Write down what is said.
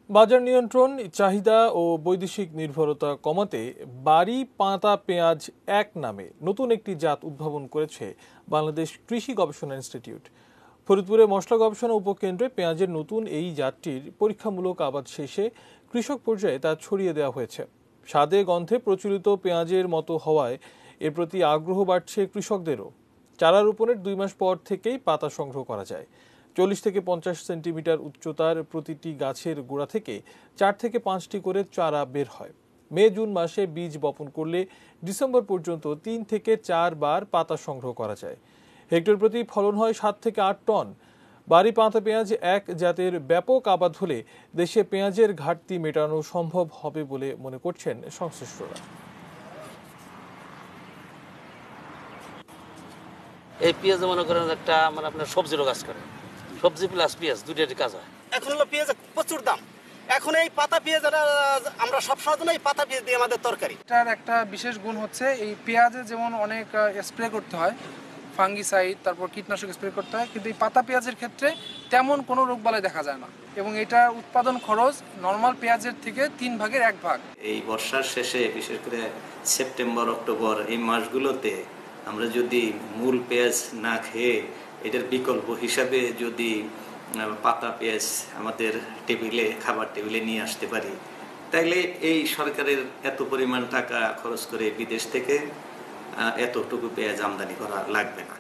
বাজার নিয়ন্ত্রণ, চাহিদা ও বৈদেশিক নির্ভরতা কমাতে বাড়ি পাতা পেঁয়াজ এক নামে নতুন একটি জাত উদ্ভাবন করেছে বাংলাদেশ কৃষি গবেষণা ইনস্টিটিউট। ফরিদপুরে মশলা গবেষণা উপকেন্দ্রে পেঁয়াজের নতুন এই জাতটির পরীক্ষামূলক আবাদ শেষে কৃষক পর্যায়ে তা ছড়িয়ে দেওয়া হয়েছে। স্বাদে গন্ধে প্রচলিত পেঁয়াজের মতো হওয়ায় এর প্রতি আগ্রহ বাড়ছে কৃষকদেরও। চারা রোপণের 2 মাস পর থেকেই পাতা সংগ্রহ করা যায়। 40 থেকে 50 সেন্টিমিটার উচ্চতার প্রতিটি গাছের গোড়া থেকে 4 থেকে 5টি করে চারা বের হয়। মে জুন মাসে বীজ বপন করলে ডিসেম্বর পর্যন্ত 3 থেকে 4 বার পাতা সংগ্রহ করা যায়। হেক্টর প্রতি ফলন হয় 7 থেকে 8 টন। বাড়ি পাতা পেঁয়াজ এক জাতের ব্যাপক আবাদ হলে দেশে পেঁয়াজের ঘাটতি মেটানো সম্ভব হবে বলে মনে করছেন সংশ্লিষ্টরা। এই পেঁয়াজ মনে করেন একটা আপনার সবজিরও কাজ করে, সবজি প্লাস পেঁয়াজ দুইটারই কাজ হয়। এখন হলো পেঁয়াজের প্রচুর দাম। এখন এই পাতা পেঁয়াজ আমরা সবসময় জন্য এই পাতা পেঁয়াজ দিয়ে আমাদের তরকারি। এটার একটা বিশেষ গুণ হচ্ছে এই পেঁয়াজে যেমন অনেক স্প্রে করতে হয়, ফাঙ্গিসাইড, তারপর কীটনাশক স্প্রে করতে হয়, কিন্তু এই পাতা পেঁয়াজের ক্ষেত্রে তেমন কোনো রোগবালাই দেখা যায় না এবং এটা উৎপাদন খরচ নর্মাল পেঁয়াজের থেকে 3 ভাগের 1 ভাগ। এই বর্ষার শেষে বিশেষ করে সেপ্টেম্বর অক্টোবর এই মাসগুলোতে আমরা যদি মূল পেঁয়াজ না খেয়ে এটার বিকল্প হিসাবে যদি পাতা পেঁয়াজ আমাদের টেবিলে, খাবার টেবিলে নিয়ে আসতে পারি, তাইলে এই সরকারের এত পরিমাণ টাকা খরচ করে বিদেশ থেকে এতটুকু পেঁয়াজ আমদানি করা লাগবে না।